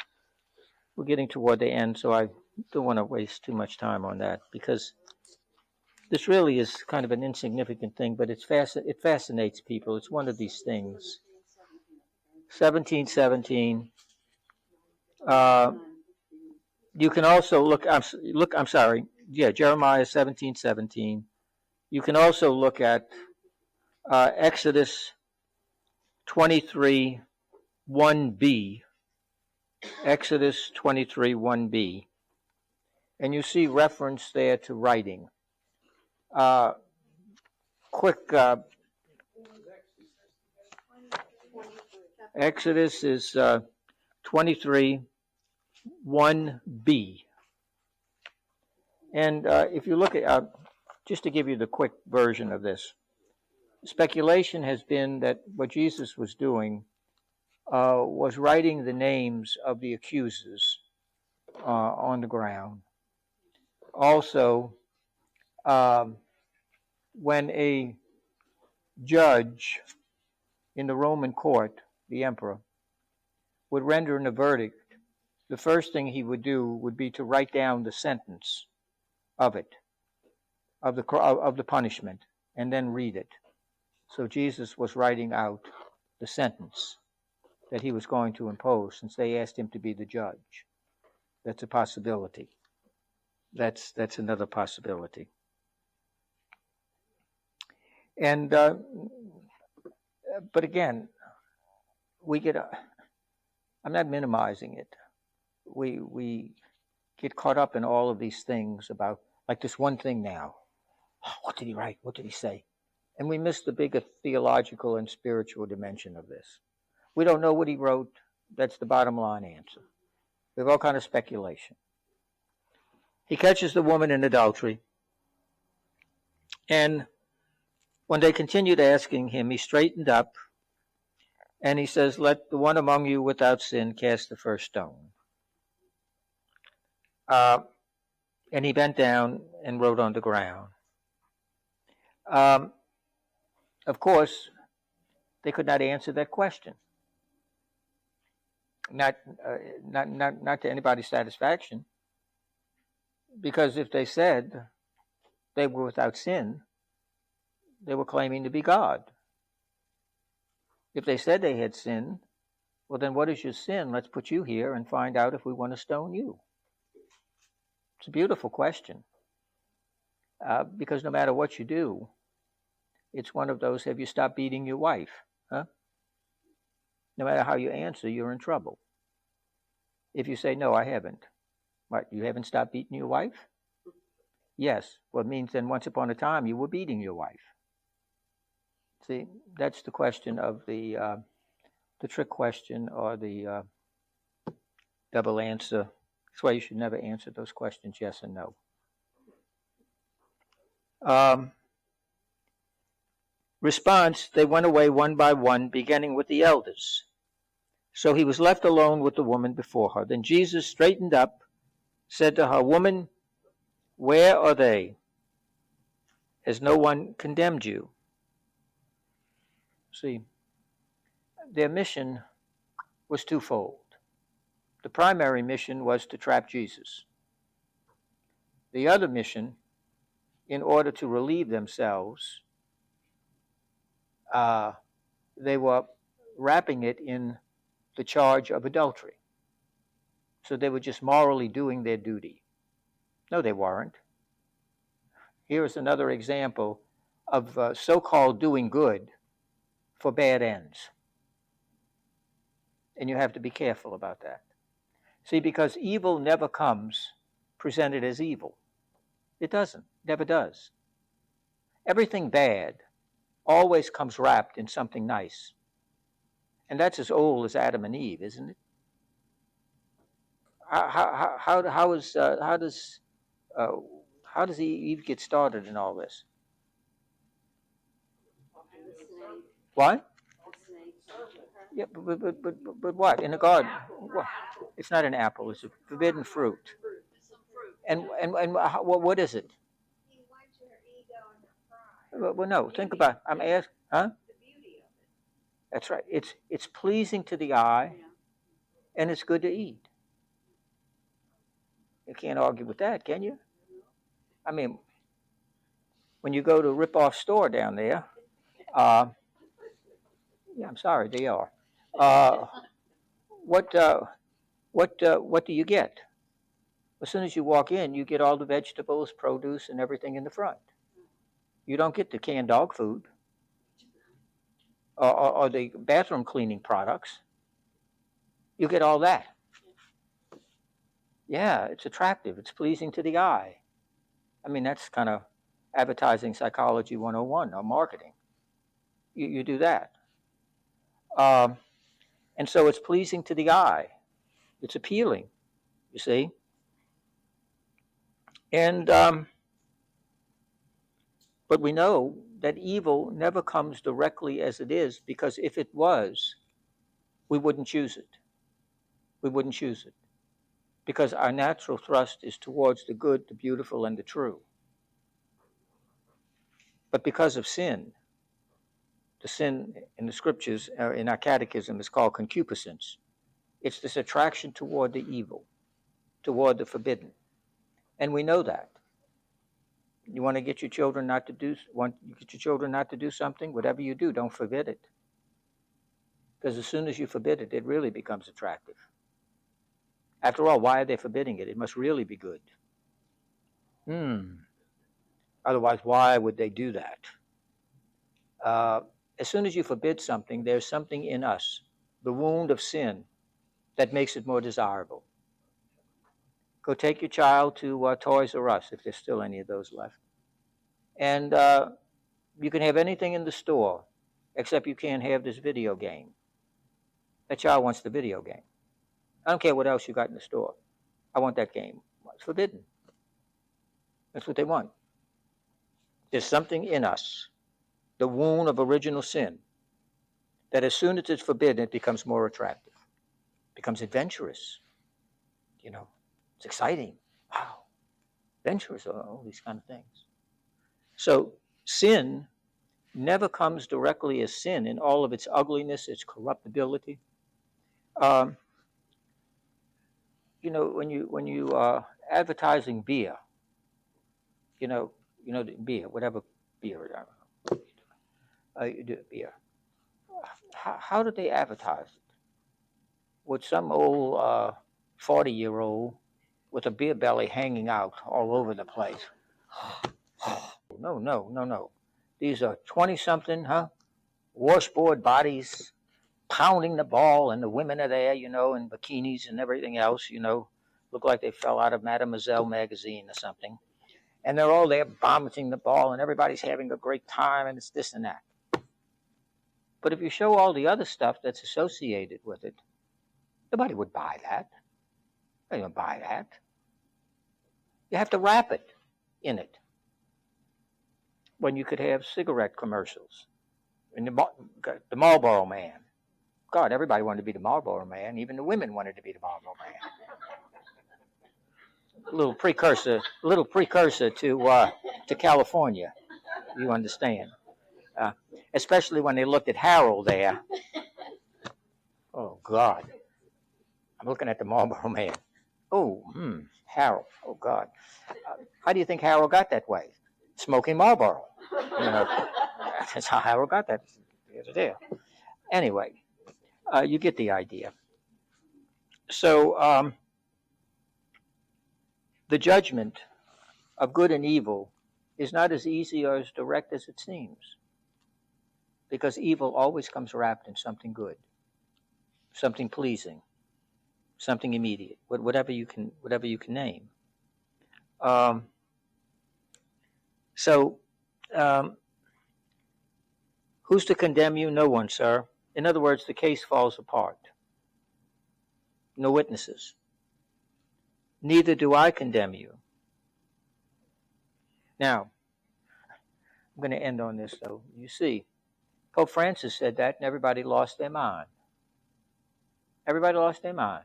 we're getting toward the end, so I don't want to waste too much time on that because this really is kind of an insignificant thing, but it fascinates people. It's one of these things. 1717. You can also look. I'm sorry. Yeah, Jeremiah 17:17. You can also look at Exodus 23:1b. Exodus 23:1b, and you see reference there to writing. Quick. Exodus is 23:1b. And if you look at, just to give you the quick version of this, speculation has been that what Jesus was doing was writing the names of the accusers on the ground. Also, when a judge in the Roman court, the emperor, would render in a verdict, the first thing he would do would be to write down the sentence of it, of the punishment, and then read it. So Jesus was writing out the sentence that he was going to impose, since they asked him to be the judge. That's a possibility. That's another possibility. And but again, we get. I'm not minimizing it. We get caught up in all of these things about, like this one thing now. Oh, what did he write? What did he say? And we miss the bigger theological and spiritual dimension of this. We don't know what he wrote. That's the bottom line answer. We have all kind of speculation. He catches the woman in adultery. And when they continued asking him, he straightened up and he says, "Let the one among you without sin cast the first stone." And he bent down and wrote on the ground. Of course, they could not answer that question. Not to anybody's satisfaction. Because if they said they were without sin, they were claiming to be God. If they said they had sinned, well, then what is your sin? Let's put you here and find out if we want to stone you. It's a beautiful question. Because no matter what you do, it's one of those, have you stopped beating your wife? Huh? No matter how you answer, you're in trouble. If you say, no, I haven't. What, you haven't stopped beating your wife? Yes. Well, it means then once upon a time you were beating your wife. See, that's the question of the trick question, or the double answer. That's why you should never answer those questions yes and no. Response, they went away one by one, beginning with the elders. So he was left alone with the woman before her. Then Jesus straightened up, said to her, "Woman, where are they? Has no one condemned you?" See, their mission was twofold. The primary mission was to trap Jesus. The other mission, in order to relieve themselves, they were wrapping it in the charge of adultery. So they were just morally doing their duty. No, they weren't. Here is another example of so-called doing good for bad ends. And you have to be careful about that. See, because evil never comes presented as evil. It doesn't. Never does. Everything bad always comes wrapped in something nice. And that's as old as Adam and Eve, isn't it? How does Eve get started in all this? What? Yeah, but what? In the garden? What? It's not an apple. It's a forbidden fruit. And what is it? Well, no. Think about it. I'm asking. Huh? That's right. It's pleasing to the eye, and it's good to eat. You can't argue with that, can you? I mean, when you go to a rip-off store down there, yeah, I'm sorry, they are. Uh, what do you get? As soon as you walk in, you get all the vegetables, produce, and everything in the front. You don't get the canned dog food or the bathroom cleaning products. You get all that. Yeah, it's attractive. It's pleasing to the eye. I mean, that's kind of advertising psychology 101 or marketing. You do that. Um, and so it's pleasing to the eye. It's appealing, you see. And but we know that evil never comes directly as it is, because if it was, we wouldn't choose it. We wouldn't choose it. Because our natural thrust is towards the good, the beautiful, and the true. But because of sin, the sin in the scriptures, in our catechism, is called concupiscence. It's this attraction toward the evil, toward the forbidden. And we know that. You want to get your children not to do something, whatever you do, don't forbid it. Because as soon as you forbid it, it really becomes attractive. After all, why are they forbidding it? It must really be good. Otherwise, why would they do that? As soon as you forbid something, there's something in us, the wound of sin, that makes it more desirable. Go take your child to Toys R Us, if there's still any of those left. And you can have anything in the store, except you can't have this video game. That child wants the video game. I don't care what else you got in the store. I want that game. It's forbidden. That's what they want. There's something in us, the wound of original sin, that as soon as it's forbidden, it becomes more attractive, becomes adventurous. You know, it's exciting. Wow, adventurous, all these kind of things. So sin never comes directly as sin in all of its ugliness, its corruptibility. You know, when you are advertising beer, you know the beer, whatever beer, you do beer. How do they advertise it? With some old 40-year-old with a beer belly hanging out all over the place? No. These are 20-something, washboard bodies pounding the ball, and the women are there, in bikinis and everything else, look like they fell out of Mademoiselle magazine or something. And they're all there vomiting the ball, and everybody's having a great time, and it's this and that. But if you show all the other stuff that's associated with it, nobody would buy that. They don't buy that. You have to wrap it in it. When you could have cigarette commercials. And the Marlboro Man. God, everybody wanted to be the Marlboro Man. Even the women wanted to be the Marlboro Man. A little precursor to California. You understand? Especially when they looked at Harold there. Oh God, I'm looking at the Marlboro Man. Oh, Harold. Oh God, how do you think Harold got that way? Smoking Marlboro. That's how Harold got that. There. Anyway, you get the idea. So the judgment of good and evil is not as easy or as direct as it seems, because evil always comes wrapped in something good, something pleasing, something immediate, whatever you can name. Who's to condemn you? No one, sir. In other words, the case falls apart. No witnesses. Neither do I condemn you. Now, I'm going to end on this, though. You see, Pope Francis said that, and everybody lost their mind. Everybody lost their mind.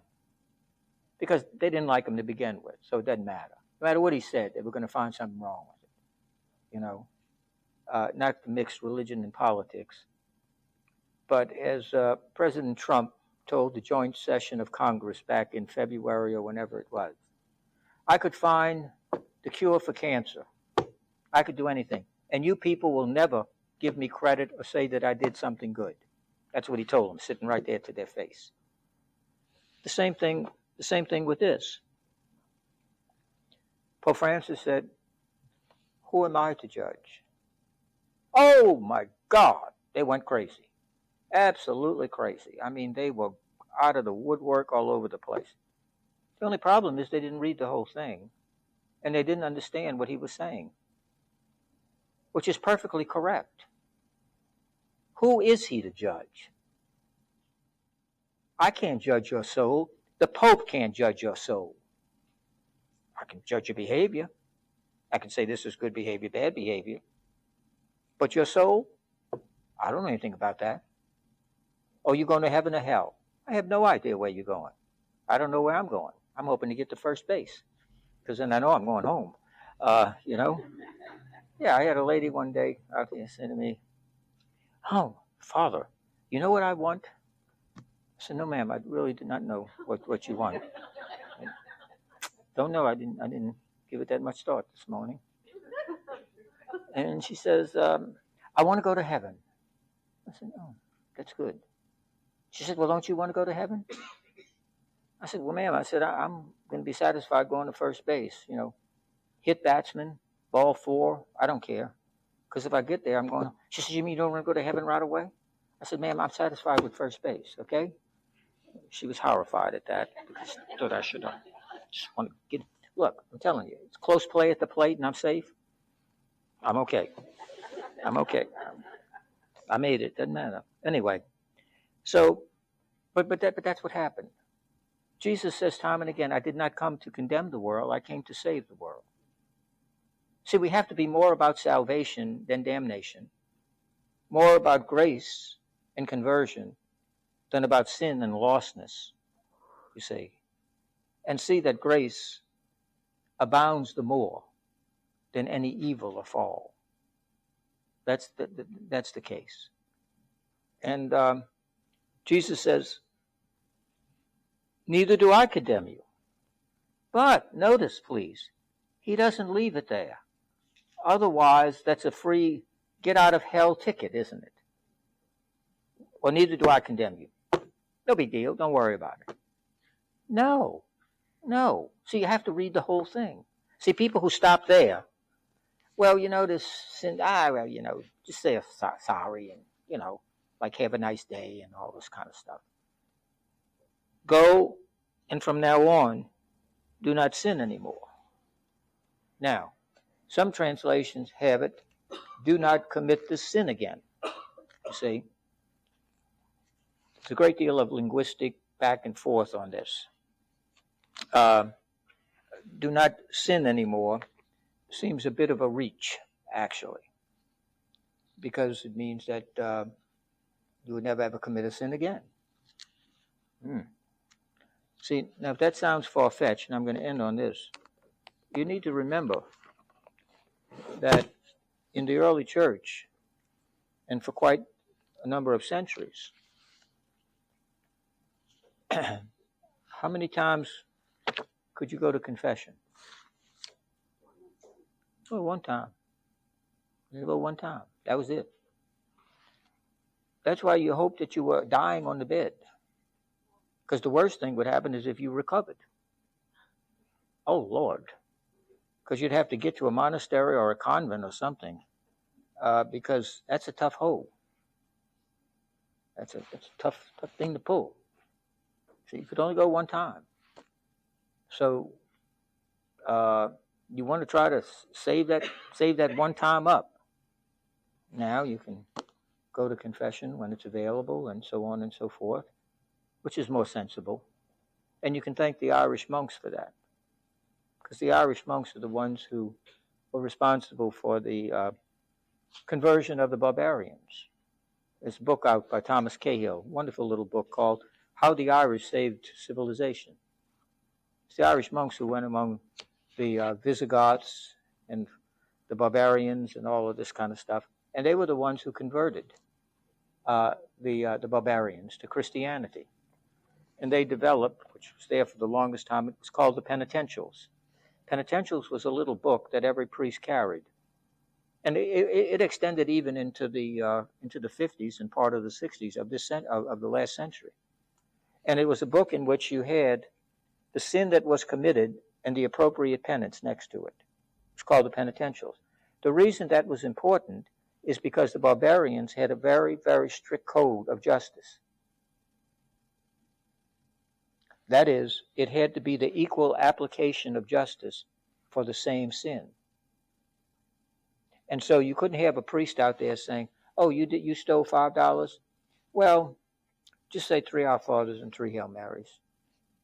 Because they didn't like him to begin with, so it doesn't matter. No matter what he said, they were going to find something wrong with it. Not to mix religion and politics. But as President Trump told the joint session of Congress back in February or whenever it was, I could find the cure for cancer. I could do anything. And you people will never give me credit or say that I did something good. That's what he told them, sitting right there to their face. The same thing with this. Pope Francis said, who am I to judge? Oh my God, they went crazy. Absolutely crazy. I mean, they were out of the woodwork all over the place. The only problem is they didn't read the whole thing, and they didn't understand what he was saying, which is perfectly correct. Who is he to judge? I can't judge your soul. The Pope can't judge your soul. I can judge your behavior. I can say this is good behavior, bad behavior. But your soul, I don't know anything about that. Oh, you're going to heaven or hell? I have no idea where you're going. I don't know where I'm going. I'm hoping to get to first base, because then I know I'm going home. You know? Yeah, I had a lady one day out there say to me, oh, Father, you know what I want? I said, no, ma'am, I really do not know what you want. I don't know. I didn't give it that much thought this morning. And she says, I want to go to heaven. I said, oh, that's good. She said, well, don't you want to go to heaven? I said, well, ma'am, I'm going to be satisfied going to first base. You know, hit batsman, ball 4, I don't care. Because if I get there, I'm going to. She said, you mean you don't want to go to heaven right away? I said, ma'am, I'm satisfied with first base, okay? She was horrified at that, because I thought I should just want to get. Look, I'm telling you, it's close play at the plate and I'm safe. I'm okay. I'm okay. I made it. Doesn't matter. Anyway, so, but that's what happened. Jesus says time and again, I did not come to condemn the world. I came to save the world. See, we have to be more about salvation than damnation, more about grace and conversion than about sin and lostness, you see, and see that grace abounds the more than any evil or fall. That's the case. And Jesus says, neither do I condemn you. But notice, please, he doesn't leave it there. Otherwise, that's a free get-out-of-hell ticket, isn't it? Well, neither do I condemn you. No big deal. Don't worry about it. No. See, you have to read the whole thing. See, people who stop there, well, you know, this sin, well, you know, just say sorry and, you know, like have a nice day and all this kind of stuff. Go, and from now on, do not sin anymore. Now, some translations have it, do not commit this sin again. You see? There's a great deal of linguistic back and forth on this. Do not sin anymore seems a bit of a reach, actually, because it means that you would never ever commit a sin again. See, now if that sounds far-fetched, and I'm going to end on this, you need to remember that in the early church, and for quite a number of centuries, how many times could you go to confession? Well, one time. You go one time. That was it. That's why you hope that you were dying on the bed. Because the worst thing would happen is if you recovered. Oh, Lord. Because you'd have to get to a monastery or a convent or something. Because that's a tough hole. That's a tough thing to pull. So you could only go one time. So you want to try to save that one time up. Now you can go to confession when it's available and so on and so forth, which is more sensible. And you can thank the Irish monks for that, because the Irish monks are the ones who were responsible for the conversion of the barbarians. There's a book out by Thomas Cahill, wonderful little book called How the Irish Saved Civilization. It's the Irish monks who went among the Visigoths and the barbarians and all of this kind of stuff, and they were the ones who converted the barbarians to Christianity. And they developed, which was there for the longest time, it was called the penitentials. Penitentials was a little book that every priest carried. And it extended even into the 50s and part of the 60s of the last century. And it was a book in which you had the sin that was committed and the appropriate penance next to it. It's called the Penitentials. The reason that was important is because the barbarians had a very, very strict code of justice. That is, it had to be the equal application of justice for the same sin. And so you couldn't have a priest out there saying, oh, you stole $5? Well, just say 3 Our Fathers and 3 Hail Marys.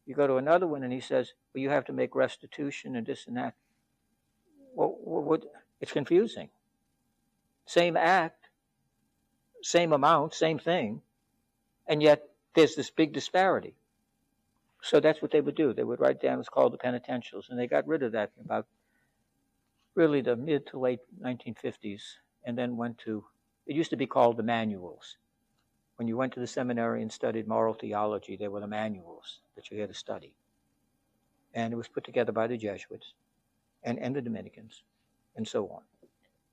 You go to another one and he says, well, you have to make restitution and this and that. Well, it's confusing. Same act, same amount, same thing, and yet there's this big disparity. So that's what they would do. They would write down what's called the penitentials, and they got rid of that about really the mid to late 1950s, and then went to, it used to be called the manuals. When you went to the seminary and studied moral theology, there were the manuals that you had to study. And it was put together by the Jesuits and the Dominicans, and so on.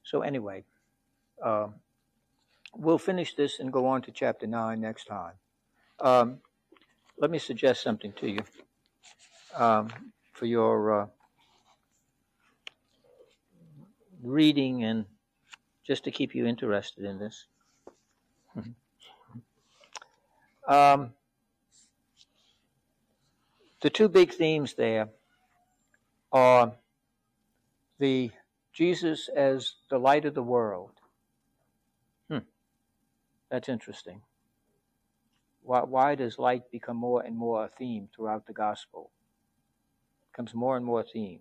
So anyway, we'll finish this and go on to chapter 9 next time. Let me suggest something to you for your reading and just to keep you interested in this. The two big themes there are the Jesus as the light of the world. That's interesting. Why does light become more and more a theme throughout the gospel? It becomes more and more a theme.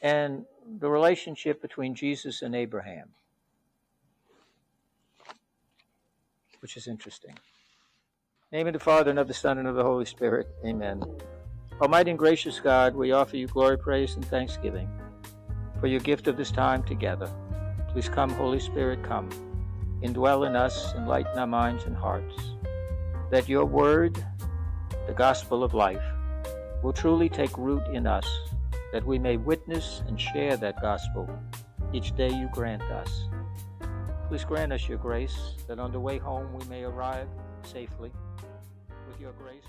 And the relationship between Jesus and Abraham, which is interesting. In the name of the Father, and of the Son, and of the Holy Spirit. Amen. Almighty and gracious God, we offer you glory, praise, and thanksgiving for your gift of this time together. Please come, Holy Spirit, come. Indwell in us, enlighten our minds and hearts, that your word, the gospel of life, will truly take root in us, that we may witness and share that gospel each day you grant us. Please grant us your grace, that on the way home we may arrive safely with your grace.